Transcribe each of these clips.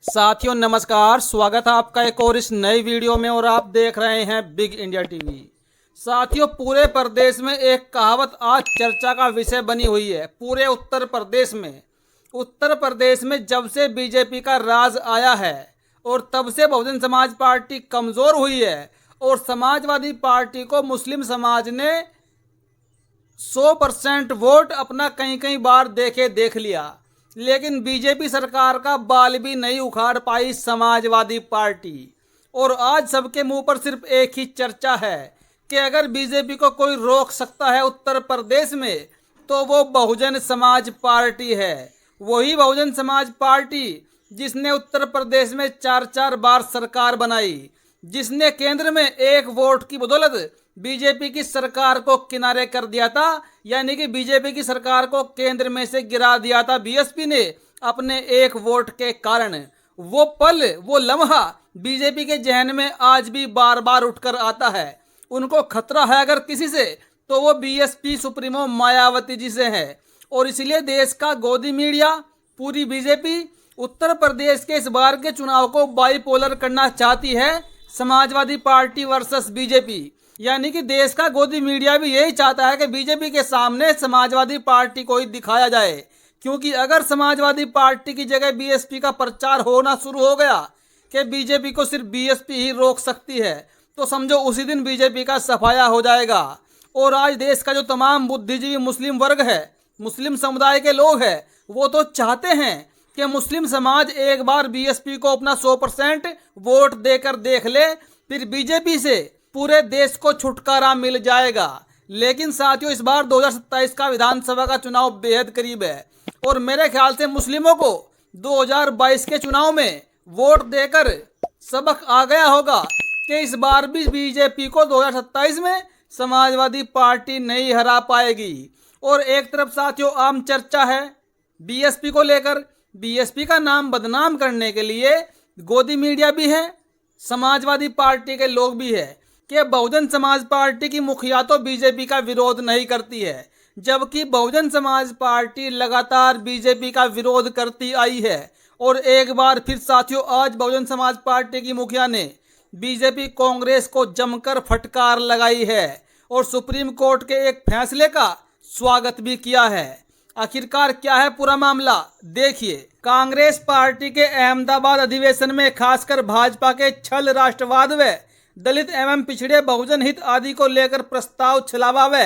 साथियों नमस्कार, स्वागत है आपका एक और इस नई वीडियो में और आप देख रहे हैं बिग इंडिया टीवी। साथियों, पूरे प्रदेश में एक कहावत आज चर्चा का विषय बनी हुई है। पूरे उत्तर प्रदेश में जब से बीजेपी का राज आया है और तब से बहुजन समाज पार्टी कमजोर हुई है और समाजवादी पार्टी को मुस्लिम समाज ने 100% वोट अपना कई कई बार देख लिया, लेकिन बीजेपी सरकार का बाल भी नहीं उखाड़ पाई समाजवादी पार्टी। और आज सबके मुंह पर सिर्फ एक ही चर्चा है कि अगर बीजेपी को कोई रोक सकता है उत्तर प्रदेश में तो वो बहुजन समाज पार्टी है। वही बहुजन समाज पार्टी जिसने उत्तर प्रदेश में 4 बार सरकार बनाई, जिसने केंद्र में एक वोट की बदौलत बीजेपी की सरकार को किनारे कर दिया था, यानी कि बीजेपी की सरकार को केंद्र में से गिरा दिया था बीएसपी ने अपने एक वोट के कारण। वो पल, वो लम्हा बीजेपी के जहन में आज भी बार बार उठकर आता है। उनको खतरा है अगर किसी से तो वो बीएसपी सुप्रीमो मायावती जी से है। और इसलिए देश का गोदी मीडिया, पूरी बीजेपी उत्तर प्रदेश के इस बार के चुनाव को बाइपोलर करना चाहती है, समाजवादी पार्टी वर्सेस बीजेपी। यानी कि देश का गोदी मीडिया भी यही चाहता है कि बीजेपी के सामने समाजवादी पार्टी को ही दिखाया जाए, क्योंकि अगर समाजवादी पार्टी की जगह बीएसपी का प्रचार होना शुरू हो गया कि बीजेपी को सिर्फ बीएसपी ही रोक सकती है, तो समझो उसी दिन बीजेपी का सफाया हो जाएगा। और आज देश का जो तमाम बुद्धिजीवी मुस्लिम वर्ग है, मुस्लिम समुदाय के लोग हैं, वो तो चाहते हैं कि मुस्लिम समाज एक बार बीएसपी को अपना 100% वोट देकर देख ले, फिर बीजेपी से पूरे देश को छुटकारा मिल जाएगा। लेकिन साथियों, इस बार 2027 का विधानसभा का चुनाव बेहद करीब है और मेरे ख्याल से मुस्लिमों को 2022 के चुनाव में वोट देकर सबक आ गया होगा कि इस बार भी बीजेपी को 2027 में समाजवादी पार्टी नहीं हरा पाएगी। और एक तरफ साथियों आम चर्चा है बीएसपी को लेकर, बीएसपी का नाम बदनाम करने के लिए गोदी मीडिया भी है, समाजवादी पार्टी के लोग भी है कि बहुजन समाज पार्टी की मुखिया तो बीजेपी का विरोध नहीं करती है, जबकि बहुजन समाज पार्टी लगातार बीजेपी का विरोध करती आई है। और एक बार फिर साथियों आज बहुजन समाज पार्टी की मुखिया ने बीजेपी कांग्रेस को जमकर फटकार लगाई है और सुप्रीम कोर्ट के एक फैसले का स्वागत भी किया है। आखिरकार क्या है पूरा मामला, देखिए। कांग्रेस पार्टी के अहमदाबाद अधिवेशन में खासकर भाजपा के छल राष्ट्रवाद व दलित एवं पिछड़े बहुजन हित आदि को लेकर प्रस्ताव छलावा व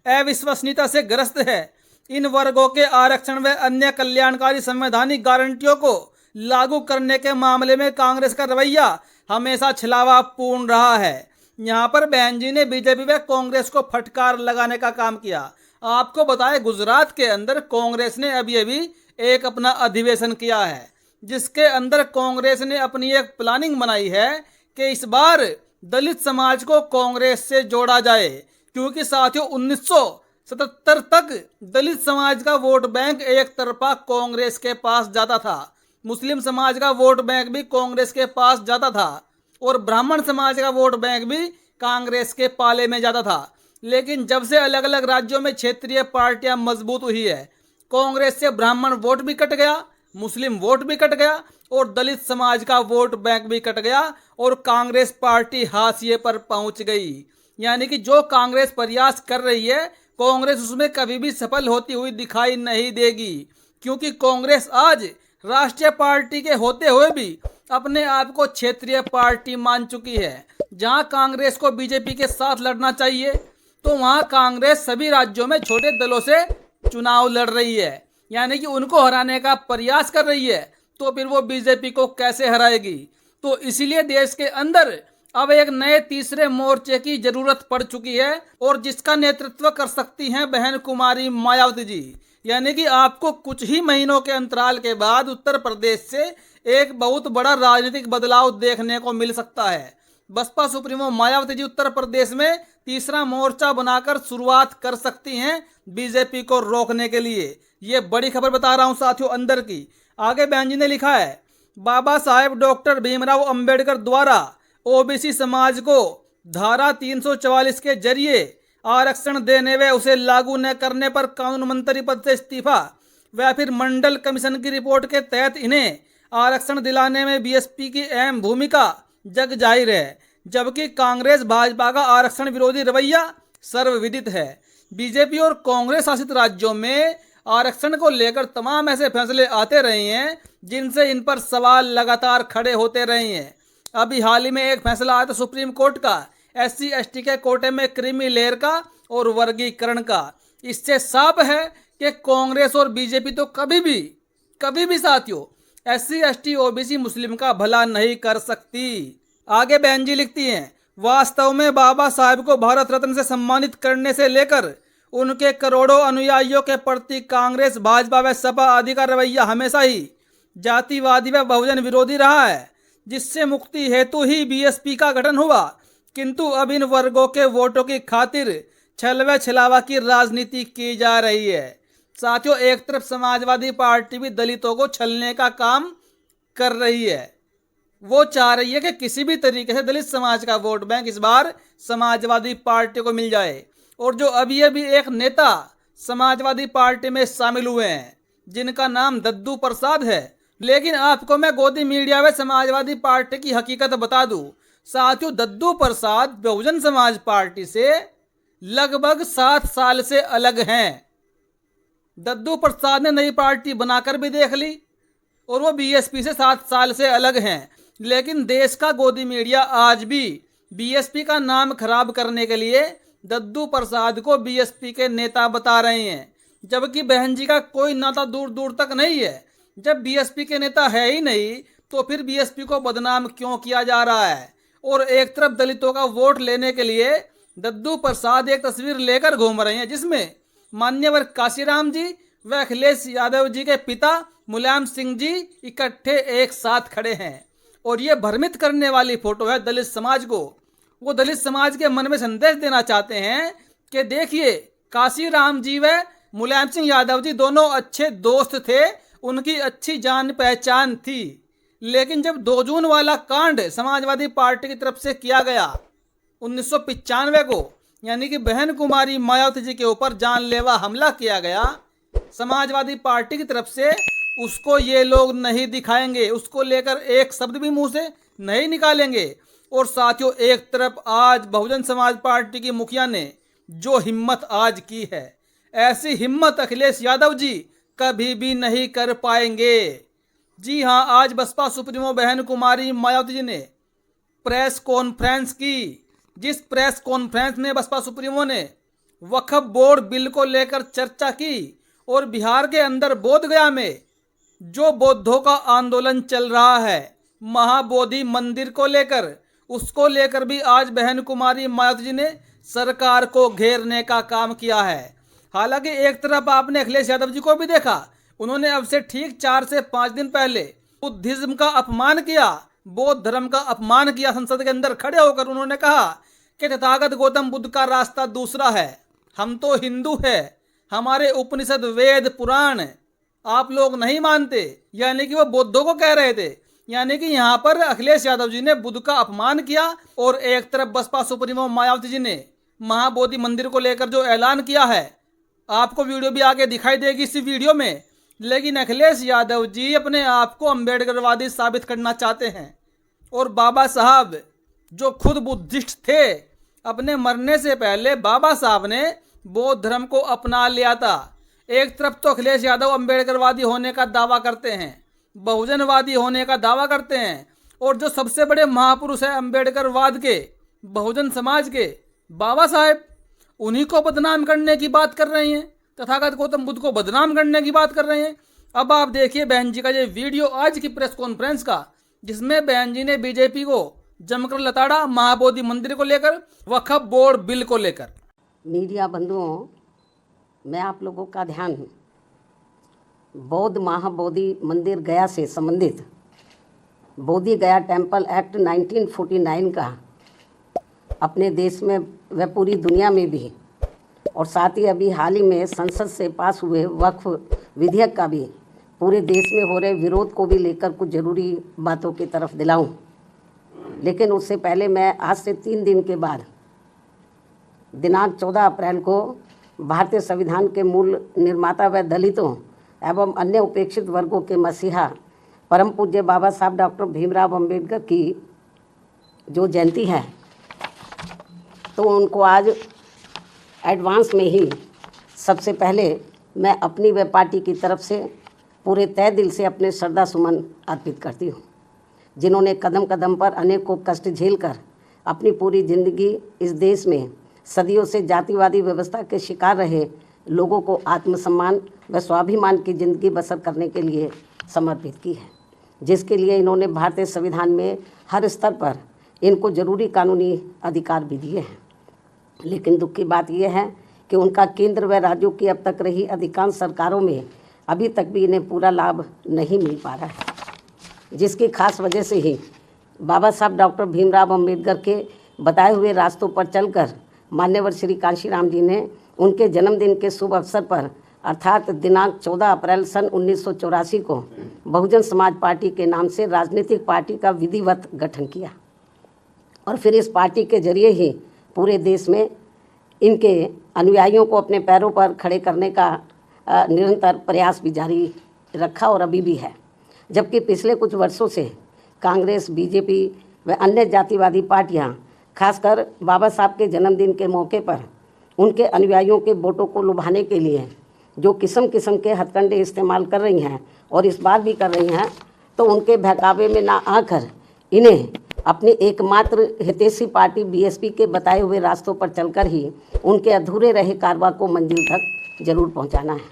अविश्वसनीयता से ग्रस्त है। इन वर्गों के आरक्षण व अन्य कल्याणकारी संवैधानिक गारंटियों को लागू करने के मामले में कांग्रेस का रवैया हमेशा छलावापूर्ण रहा है। यहाँ पर बहन जी ने बीजेपी व कांग्रेस को फटकार लगाने का काम किया। आपको बताएं, गुजरात के अंदर कांग्रेस ने अभी एक अपना अधिवेशन किया है, जिसके अंदर कांग्रेस ने अपनी एक प्लानिंग बनाई है कि इस बार दलित समाज को कांग्रेस से जोड़ा जाए, क्योंकि साथियों 1977 तक दलित समाज का वोट बैंक एक तरफा कांग्रेस के पास जाता था, मुस्लिम समाज का वोट बैंक भी कांग्रेस के पास जाता था और ब्राह्मण समाज का वोट बैंक भी कांग्रेस के पाले में जाता था। लेकिन जब से अलग अलग राज्यों में क्षेत्रीय पार्टियां मजबूत हुई है, कांग्रेस से ब्राह्मण वोट भी कट गया, मुस्लिम वोट भी कट गया और दलित समाज का वोट बैंक भी कट गया और कांग्रेस पार्टी हाशिए पर पहुंच गई। यानी कि जो कांग्रेस प्रयास कर रही है, कांग्रेस उसमें कभी भी सफल होती हुई दिखाई नहीं देगी, क्योंकि कांग्रेस आज राष्ट्रीय पार्टी के होते हुए भी अपने आप को क्षेत्रीय पार्टी मान चुकी है। जहां कांग्रेस को बीजेपी के साथ लड़ना चाहिए, तो वहां कांग्रेस सभी राज्यों में छोटे दलों से चुनाव लड़ रही है, यानी कि उनको हराने का प्रयास कर रही है, तो फिर वो बीजेपी को कैसे हराएगी। तो इसीलिए देश के अंदर अब एक नए तीसरे मोर्चे की जरूरत पड़ चुकी है और जिसका नेतृत्व कर सकती हैं बहन कुमारी मायावती जी। यानी कि आपको कुछ ही महीनों के अंतराल के बाद उत्तर प्रदेश से एक बहुत बड़ा राजनीतिक बदलाव देखने को मिल सकता है। बसपा सुप्रीमो मायावती जी उत्तर प्रदेश में तीसरा मोर्चा बनाकर शुरुआत कर सकती हैं बीजेपी को रोकने के लिए। ये बड़ी खबर बता रहा हूं साथियों अंदर की। आगे बहन जी ने लिखा है, बाबा साहेब डॉक्टर भीमराव अंबेडकर द्वारा ओबीसी समाज को धारा 344 के जरिए आरक्षण देने व उसे लागू न करने पर कानून मंत्री पद से इस्तीफा व फिर मंडल कमीशन की रिपोर्ट के तहत इन्हें आरक्षण दिलाने में बीएसपी की अहम भूमिका जग जाहिर है, जबकि कांग्रेस भाजपा का आरक्षण विरोधी रवैया सर्वविदित है। बीजेपी और कांग्रेस शासित राज्यों में आरक्षण को लेकर तमाम ऐसे फैसले आते रहे हैं जिनसे इन पर सवाल लगातार खड़े होते रहे हैं। अभी हाल ही में एक फैसला आया था सुप्रीम कोर्ट का SC ST के कोटे में क्रीमी लेयर का और वर्गीकरण का। इससे साफ है कि कांग्रेस और बीजेपी तो कभी भी साथियों SC ST OBC मुस्लिम का भला नहीं कर सकती। आगे बहन जी लिखती हैं, वास्तव में बाबा साहेब को भारत रत्न से सम्मानित करने से लेकर उनके करोड़ों अनुयायियों के प्रति कांग्रेस भाजपा व सपा आदि का रवैया हमेशा ही जातिवादी व बहुजन विरोधी रहा है, जिससे मुक्ति हेतु ही बीएसपी का गठन हुआ। किंतु अब इन वर्गों के वोटों की खातिर छल व छलावा की राजनीति की जा रही है। साथियों, एक तरफ समाजवादी पार्टी भी दलितों को छलने का काम कर रही है। वो चाह रही है कि किसी भी तरीके से दलित समाज का वोट बैंक इस बार समाजवादी पार्टी को मिल जाए। और जो अभी एक नेता समाजवादी पार्टी में शामिल हुए हैं जिनका नाम दद्दू प्रसाद है। लेकिन आपको मैं गोदी मीडिया में समाजवादी पार्टी की हकीकत बता दूं। साथियों, दद्दू प्रसाद बहुजन समाज पार्टी से लगभग 7 साल से अलग हैं। दद्दू प्रसाद ने नई पार्टी बनाकर भी देख ली और वो बीएसपी से 7 साल से अलग हैं। लेकिन देश का गोदी मीडिया आज भी बीएसपी का नाम खराब करने के लिए दद्दू प्रसाद को बीएसपी के नेता बता रहे हैं, जबकि बहन जी का कोई नाता दूर दूर तक नहीं है। जब बीएसपी के नेता है ही नहीं तो फिर बीएसपी को बदनाम क्यों किया जा रहा है। और एक तरफ दलितों का वोट लेने के लिए दद्दू प्रसाद एक तस्वीर लेकर घूम रहे हैं जिसमें मान्यवर काशीराम जी व अखिलेश यादव जी के पिता मुलायम सिंह जी इकट्ठे एक साथ खड़े हैं। और ये भ्रमित करने वाली फोटो है दलित समाज को। वो दलित समाज के मन में संदेश देना चाहते हैं कि देखिए, काशीराम जी व मुलायम सिंह यादव जी दोनों अच्छे दोस्त थे, उनकी अच्छी जान पहचान थी। लेकिन जब 2 जून वाला कांड समाजवादी पार्टी की तरफ से किया गया 1995 को, यानी कि बहन कुमारी मायावती जी के ऊपर जानलेवा हमला किया गया समाजवादी पार्टी की तरफ से, उसको ये लोग नहीं दिखाएंगे, उसको लेकर एक शब्द भी मुंह से नहीं निकालेंगे। और साथियों, एक तरफ आज बहुजन समाज पार्टी की मुखिया ने जो हिम्मत आज की है, ऐसी हिम्मत अखिलेश यादव जी कभी भी नहीं कर पाएंगे। जी हां, आज बसपा सुप्रीमो बहन कुमारी मायावती जी ने प्रेस कॉन्फ्रेंस की, जिस प्रेस कॉन्फ्रेंस में बसपा सुप्रीमो ने वक्फ बोर्ड बिल को लेकर चर्चा की और बिहार के अंदर बोधगया में जो बौद्धों का आंदोलन चल रहा है महाबोधि मंदिर को लेकर, उसको लेकर भी आज बहन कुमारी मायावती जी ने सरकार को घेरने का काम किया है। हालांकि एक तरफ आपने अखिलेश यादव जी को भी देखा, उन्होंने अब से ठीक 4 से 5 दिन पहले बुद्धिज्म का अपमान किया, बौद्ध धर्म का अपमान किया। संसद के अंदर खड़े होकर उन्होंने कहा कि तथागत गौतम बुद्ध का रास्ता दूसरा है, हम तो हिंदू है, हमारे उपनिषद वेद पुराण आप लोग नहीं मानते। यानी कि वो बौद्धों को कह रहे थे। यानी कि यहाँ पर अखिलेश यादव जी ने बुद्ध का अपमान किया और एक तरफ बसपा सुप्रीमो मायावती जी ने महाबोधि मंदिर को लेकर जो ऐलान किया है, आपको वीडियो भी आगे दिखाई देगी इसी वीडियो में। लेकिन अखिलेश यादव जी अपने आप को अम्बेडकरवादी साबित करना चाहते हैं और बाबा साहब जो खुद बुद्धिस्ट थे, अपने मरने से पहले बाबा साहब ने बौद्ध धर्म को अपना लिया था। एक तरफ तो अखिलेश यादव अम्बेडकरवादी होने का दावा करते हैं, बहुजनवादी होने का दावा करते हैं, और जो सबसे बड़े महापुरुष है अम्बेडकरवाद के, बहुजन समाज के बाबा साहेब, उन्हीं को बदनाम करने की बात कर रहे हैं, तथागत गौतम बुद्ध को बदनाम करने की बात कर रहे हैं। अब आप देखिए बहन जी का ये वीडियो आज की प्रेस कॉन्फ्रेंस का, जिसमें बहन जी ने बीजेपी को जमकर लताड़ा महाबोधि मंदिर को लेकर, वक्फ बोर्ड बिल को लेकर। मीडिया बंधुओं, मैं आप लोगों का ध्यान बौद्ध महाबोधि मंदिर गया से संबंधित बोधि गया टेम्पल एक्ट 1949 का अपने देश में व पूरी दुनिया में भी, और साथ ही अभी हाल ही में संसद से पास हुए वक्फ विधेयक का भी पूरे देश में हो रहे विरोध को भी लेकर कुछ ज़रूरी बातों की तरफ दिलाऊं। लेकिन उससे पहले मैं आज से 3 दिन के बाद दिनांक 14 अप्रैल को भारतीय संविधान के मूल निर्माता व दलितों एवं अन्य उपेक्षित वर्गों के मसीहा परम पूज्य बाबा साहब डॉक्टर भीमराव अंबेडकर की जो जयंती है, तो उनको आज एडवांस में ही सबसे पहले मैं अपनी व पार्टी की तरफ से पूरे तय दिल से अपने श्रद्धा सुमन अर्पित करती हूँ, जिन्होंने कदम कदम पर अनेकों कष्ट झेलकर अपनी पूरी ज़िंदगी इस देश में सदियों से जातिवादी व्यवस्था के शिकार रहे लोगों को आत्मसम्मान व स्वाभिमान की ज़िंदगी बसर करने के लिए समर्पित की है, जिसके लिए इन्होंने भारतीय संविधान में हर स्तर पर इनको जरूरी कानूनी अधिकार भी दिए हैं। लेकिन दुख की बात यह है कि उनका केंद्र व राज्यों की अब तक रही अधिकांश सरकारों में अभी तक भी इन्हें पूरा लाभ नहीं मिल पा रहा है, जिसकी खास वजह से ही बाबा साहब डॉक्टर भीमराव अंबेडकर के बताए हुए रास्तों पर चलकर मान्यवर श्री कांशीराम जी ने उनके जन्मदिन के शुभ अवसर पर अर्थात दिनांक 14 अप्रैल सन 1984 को बहुजन समाज पार्टी के नाम से राजनीतिक पार्टी का विधिवत गठन किया और फिर इस पार्टी के जरिए ही पूरे देश में इनके अनुयायियों को अपने पैरों पर खड़े करने का निरंतर प्रयास भी जारी रखा और अभी भी है। जबकि पिछले कुछ वर्षों से कांग्रेस, बीजेपी व अन्य जातिवादी पार्टियां खासकर बाबा साहब के जन्मदिन के मौके पर उनके अनुयायियों के वोटों को लुभाने के लिए जो किस्म किस्म के हथकंडे इस्तेमाल कर रही हैं और इस बार भी कर रही हैं, तो उनके बहकावे में ना आकर इन्हें अपनी एकमात्र हितैषी पार्टी बीएसपी के बताए हुए रास्तों पर चलकर ही उनके अधूरे रहे कारवां को मंजिल तक जरूर पहुंचाना है।